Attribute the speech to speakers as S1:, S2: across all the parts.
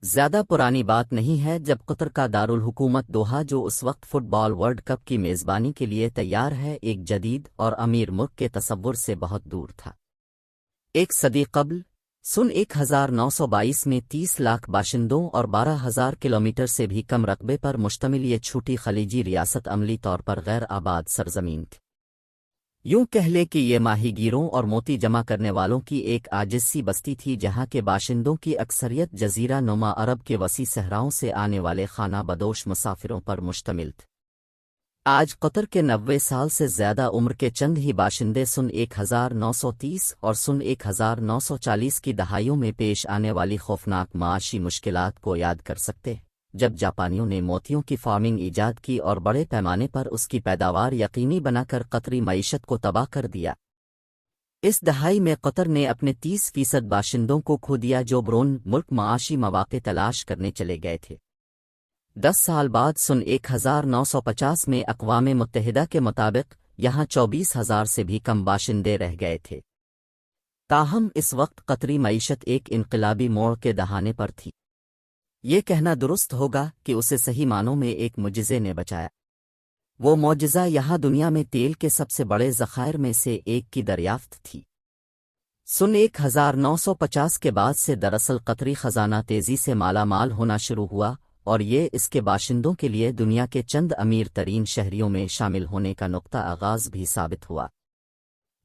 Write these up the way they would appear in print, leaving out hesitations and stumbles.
S1: زیادہ پرانی بات نہیں ہے جب قطر کا دارالحکومت دوحہ جو اس وقت فٹ بال ورلڈ کپ کی میزبانی کے لیے تیار ہے ایک جدید اور امیر ملک کے تصور سے بہت دور تھا۔ ایک صدی قبل سن 1922 میں 30 لاکھ باشندوں اور 12,000 کلومیٹر سے بھی کم رقبے پر مشتمل یہ چھوٹی خلیجی ریاست عملی طور پر غیر آباد سرزمین تھی۔ یوں کہہ لے کہ یہ ماہی گیروں اور موتی جمع کرنے والوں کی ایک عاجز سی بستی تھی جہاں کے باشندوں کی اکثریت جزیرہ نما عرب کے وسیع صحراؤں سے آنے والے خانہ بدوش مسافروں پر مشتمل تھی۔ آج قطر کے 90 سال سے زیادہ عمر کے چند ہی باشندے سن 1930 اور سن 1940 کی دہائیوں میں پیش آنے والی خوفناک معاشی مشکلات کو یاد کر سکتے جب جاپانیوں نے موتیوں کی فارمنگ ایجاد کی اور بڑے پیمانے پر اس کی پیداوار یقینی بنا کر قطری معیشت کو تباہ کر دیا۔ اس دہائی میں قطر نے اپنے 30% باشندوں کو کھو دیا جو برون ملک معاشی مواقع تلاش کرنے چلے گئے تھے۔ 10 سال بعد سن 1950 میں اقوام متحدہ کے مطابق یہاں 24,000 سے بھی کم باشندے رہ گئے تھے۔ تاہم اس وقت قطری معیشت ایک انقلابی موڑ کے دہانے پر تھی۔ یہ کہنا درست ہوگا کہ اسے صحیح معنوں میں ایک معجزے نے بچایا۔ وہ معجزہ یہاں دنیا میں تیل کے سب سے بڑے ذخائر میں سے ایک کی دریافت تھی۔ سن 1950 کے بعد سے دراصل قطری خزانہ تیزی سے مالا مال ہونا شروع ہوا اور یہ اس کے باشندوں کے لیے دنیا کے چند امیر ترین شہریوں میں شامل ہونے کا نقطہ آغاز بھی ثابت ہوا۔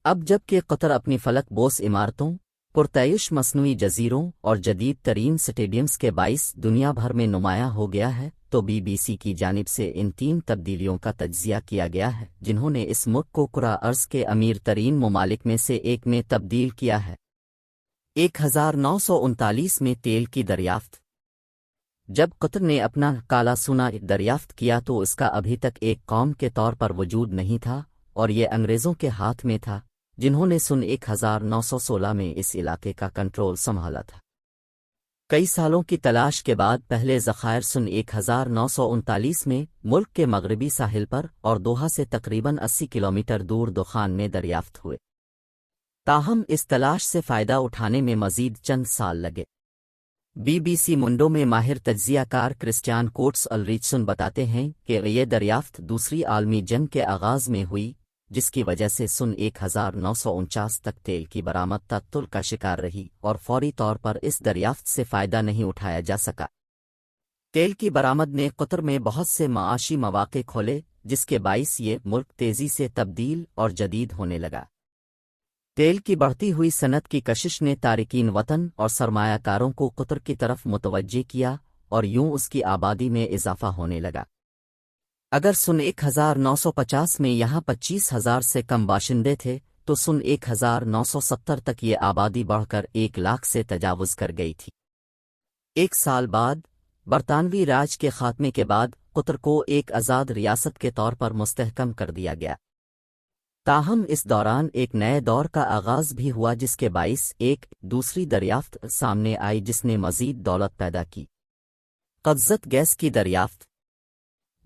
S1: اب جب کہ قطر اپنی فلک بوس عمارتوں، پرتعیش مصنوعی جزیروں اور جدید ترین سٹیڈیمز کے باعث دنیا بھر میں نمایاں ہو گیا ہے تو BBC کی جانب سے ان 3 تبدیلیوں کا تجزیہ کیا گیا ہے جنہوں نے اس ملک کو کرۂ ارض کے امیر ترین ممالک میں سے ایک میں تبدیل کیا ہے۔ 1939 میں تیل کی دریافت۔ جب قطر نے اپنا کالا سونا دریافت کیا تو اس کا ابھی تک ایک قوم کے طور پر وجود نہیں تھا اور یہ انگریزوں کے ہاتھ میں تھا جنہوں نے سن 1916 میں اس علاقے کا کنٹرول سنبھالا تھا۔ کئی سالوں کی تلاش کے بعد پہلے ذخائر سن 1939 میں ملک کے مغربی ساحل پر اور دوحہ سے تقریباً 80 کلومیٹر دور دخان میں دریافت ہوئے۔ تاہم اس تلاش سے فائدہ اٹھانے میں مزید چند سال لگے۔ BBC منڈو میں ماہر تجزیہ کار کرسٹیان کوٹس الریچسن بتاتے ہیں کہ یہ دریافت دوسری عالمی جنگ کے آغاز میں ہوئی جس کی وجہ سے سن 1949 تک تیل کی برآمد تعطل کا شکار رہی اور فوری طور پر اس دریافت سے فائدہ نہیں اٹھایا جا سکا۔ تیل کی برآمد نے قطر میں بہت سے معاشی مواقع کھولے جس کے باعث یہ ملک تیزی سے تبدیل اور جدید ہونے لگا۔ تیل کی بڑھتی ہوئی صنعت کی کشش نے تارکین وطن اور سرمایہ کاروں کو قطر کی طرف متوجہ کیا اور یوں اس کی آبادی میں اضافہ ہونے لگا۔ اگر سن 1950 میں یہاں 25,000 سے کم باشندے تھے تو سن 1970 تک یہ آبادی بڑھ کر 1 لاکھ سے تجاوز کر گئی تھی۔ 1 سال بعد برطانوی راج کے خاتمے کے بعد قطر کو ایک آزاد ریاست کے طور پر مستحکم کر دیا گیا۔ تاہم اس دوران ایک نئے دور کا آغاز بھی ہوا جس کے باعث ایک دوسری دریافت سامنے آئی جس نے مزید دولت پیدا کی۔ قبضت گیس کی دریافت۔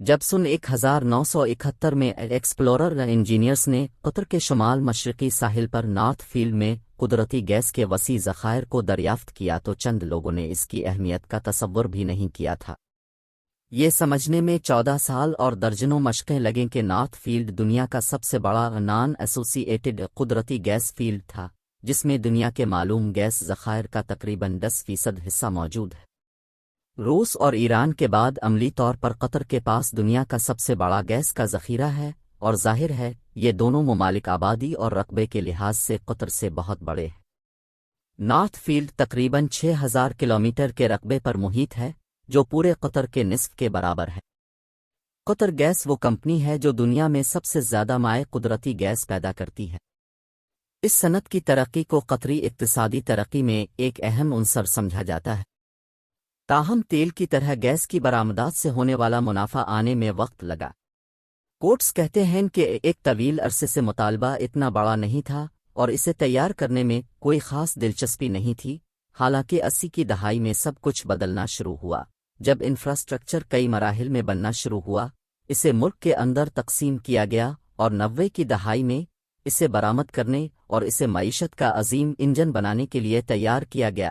S1: جب سن 1971 میں ایکسپلورر انجینئرز نے قطر کے شمال مشرقی ساحل پر نارتھ فیلڈ میں قدرتی گیس کے وسیع ذخائر کو دریافت کیا تو چند لوگوں نے اس کی اہمیت کا تصور بھی نہیں کیا تھا۔ یہ سمجھنے میں 14 سال اور درجنوں مشقیں لگیں کہ نارتھ فیلڈ دنیا کا سب سے بڑا نان ایسوسی ایٹڈ قدرتی گیس فیلڈ تھا جس میں دنیا کے معلوم گیس ذخائر کا تقریباً 10% حصہ موجود ہے۔ روس اور ایران کے بعد عملی طور پر قطر کے پاس دنیا کا سب سے بڑا گیس کا ذخیرہ ہے اور ظاہر ہے یہ دونوں ممالک آبادی اور رقبے کے لحاظ سے قطر سے بہت بڑے ہیں۔ نارتھ فیلڈ تقریباً 6,000 کلومیٹر کے رقبے پر محیط ہے جو پورے قطر کے نصف کے برابر ہے۔ قطر گیس وہ کمپنی ہے جو دنیا میں سب سے زیادہ مائع قدرتی گیس پیدا کرتی ہے۔ اس صنعت کی ترقی کو قطری اقتصادی ترقی میں ایک اہم عنصر سمجھا جاتا ہے۔ تاہم تیل کی طرح گیس کی برآمدات سے ہونے والا منافع آنے میں وقت لگا۔ کوٹس کہتے ہیں کہ ایک طویل عرصے سے مطالبہ اتنا بڑا نہیں تھا اور اسے تیار کرنے میں کوئی خاص دلچسپی نہیں تھی، حالانکہ 80 کی دہائی میں سب کچھ بدلنا شروع ہوا جب انفراسٹرکچر کئی مراحل میں بننا شروع ہوا، اسے ملک کے اندر تقسیم کیا گیا اور 90 کی دہائی میں اسے برآمد کرنے اور اسے معیشت کا عظیم انجن بنانے کے لیے تیار کیا گیا۔